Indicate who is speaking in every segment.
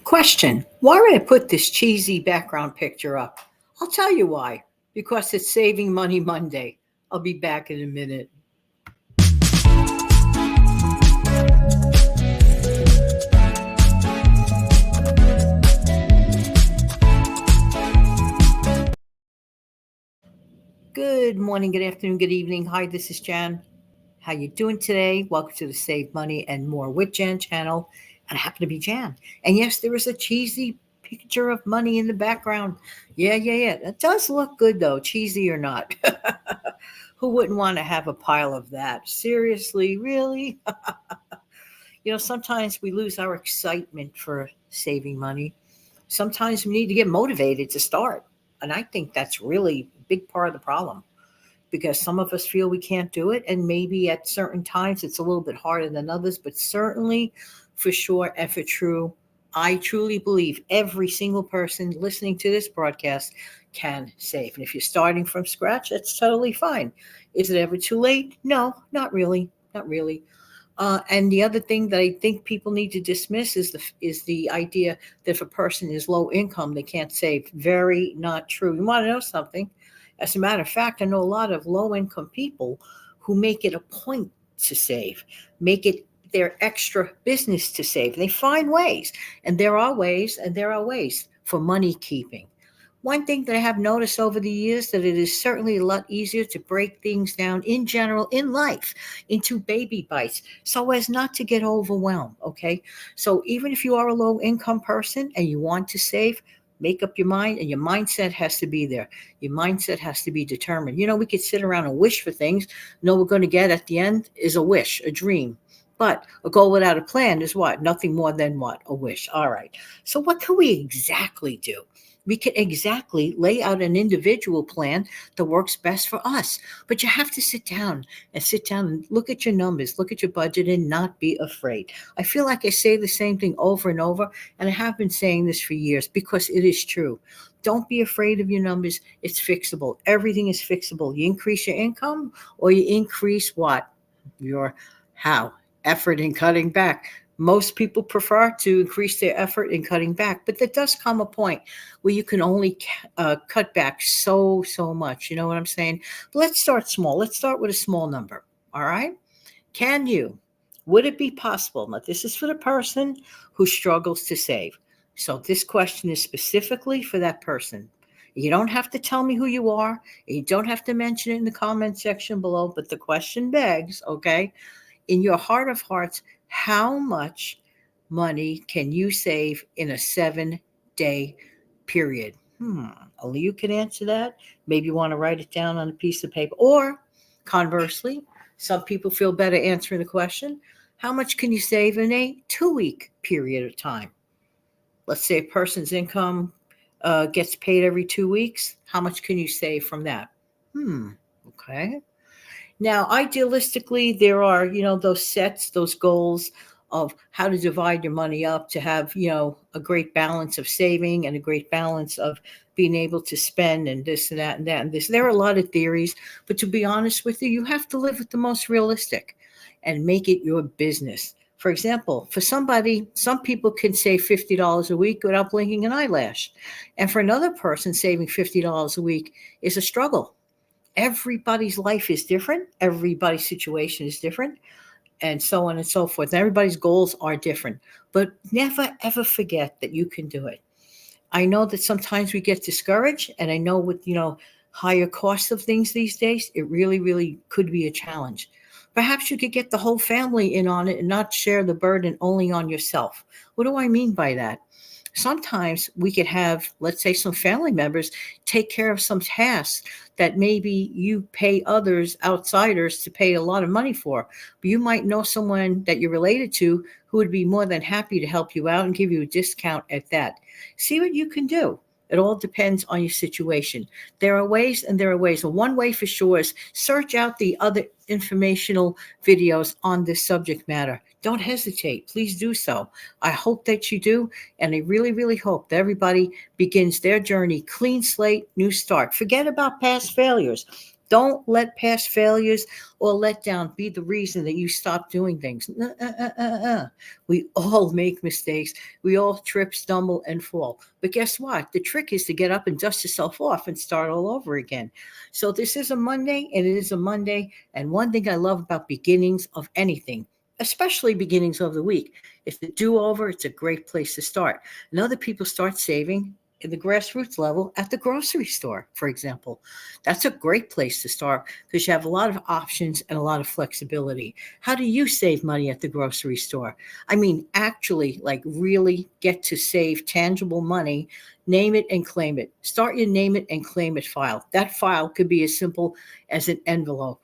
Speaker 1: Question: why would I put this cheesy background picture up? I'll tell you why. Because it's Saving Money Monday. I'll be back in a minute. Good morning, good afternoon, good evening. Hi, this is Jan. How you doing today? Welcome to the Save Money and More with Jan channel. And I happen to be Jan. And yes, there is a cheesy picture of money in the background. Yeah. It does look good though, cheesy or not. Who wouldn't want to have a pile of that? Seriously, really? Sometimes we lose our excitement for saving money. Sometimes we need to get motivated to start. And I think that's really a big part of the problem because some of us feel we can't do it. And maybe at certain times it's a little bit harder than others, but certainly for sure and for true, I truly believe every single person listening to this broadcast can save. And if you're starting from scratch, that's totally fine. Is it ever too late? No, not really. Not really. And the other thing that I think people need to dismiss is the idea that if a person is low income, they can't save. Very not true. You want to know something? As a matter of fact, I know a lot of low income people who make it a point to save, make it their extra business to save. They find ways, and there are ways, and there are ways for money keeping. One thing that I have noticed over the years that it is certainly a lot easier to break things down in general in life into baby bites so as not to get overwhelmed. Okay. So even if you are a low income person and you want to save, make up your mind, and your mindset has to be there. Your mindset has to be determined. We could sit around and wish for things. No, we're going to get at the end is a wish, a dream. But a goal without a plan is what? Nothing more than what? A wish. All right. So what can we exactly do? We can exactly lay out an individual plan that works best for us. But you have to sit down and look at your numbers, look at your budget, and not be afraid. I feel like I say the same thing over and over, and I have been saying this for years because it is true. Don't be afraid of your numbers. It's fixable. Everything is fixable. You increase your income or you increase what? Your how? Effort in cutting back. Most people prefer to increase their effort in cutting back, but there does come a point where you can only cut back so much. You know what I'm saying? Let's start small. Let's start with a small number. All right. Can you? Would it be possible? Now, this is for the person who struggles to save. So, this question is specifically for that person. You don't have to tell me who you are. You don't have to mention it in the comment section below, but the question begs, okay, in your heart of hearts, how much money can you save in a 7-day period? Only you can answer that. Maybe you want to write it down on a piece of paper. Or conversely, some people feel better answering the question: how much can you save in a 2-week period of time? Let's say a person's income gets paid every 2 weeks. How much can you save from that? Okay. Now, idealistically, there are, those sets, those goals of how to divide your money up to have, a great balance of saving and a great balance of being able to spend and this and that and that and this. There are a lot of theories, but to be honest with you, you have to live with the most realistic and make it your business. For example, for somebody, some people can save $50 a week without blinking an eyelash. And for another person, saving $50 a week is a struggle. Everybody's life is different. Everybody's situation is different, and so on and so forth. And everybody's goals are different, but never ever forget that you can do it. I know that sometimes we get discouraged, and I know with higher costs of things these days, it really could be a challenge. Perhaps you could get the whole family in on it and not share the burden only on yourself. What do I mean by that? Sometimes we could have, let's say, some family members take care of some tasks that maybe you pay others, outsiders, to pay a lot of money for. But you might know someone that you're related to who would be more than happy to help you out and give you a discount at that. See what you can do. It all depends on your situation. There are ways and there are ways. Well, one way for sure is search out the other informational videos on this subject matter. Don't hesitate. Please do so. I hope that you do. And I really hope that everybody begins their journey clean slate, new start. Forget about past failures. Don't let past failures or letdown be the reason that you stop doing things. We all make mistakes. We all trip, stumble, and fall. But guess what? The trick is to get up and dust yourself off and start all over again. So this is a Monday, and it is a Monday. And one thing I love about beginnings of anything, especially beginnings of the week, if the do-over, it's a great place to start. And other people start saving in the grassroots level at the grocery store, for example. That's a great place to start because you have a lot of options and a lot of flexibility. How do you save money at the grocery store? I mean, actually, like really get to save tangible money. Name it and claim it. Start your name it and claim it file. That file could be as simple as an envelope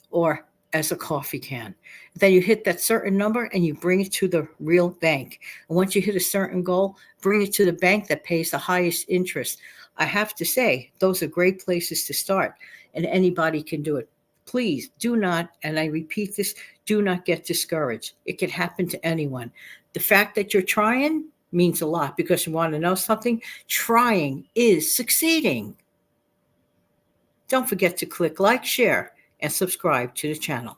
Speaker 1: or as a coffee can. Then you hit that certain number and you bring it to the real bank. And once you hit a certain goal, bring it to the bank that pays the highest interest. I have to say, those are great places to start, and anybody can do it. Please do not, and I repeat this, do not get discouraged. It can happen to anyone. The fact that you're trying means a lot because you want to know something. Trying is succeeding. Don't forget to click like, share, and subscribe to the channel.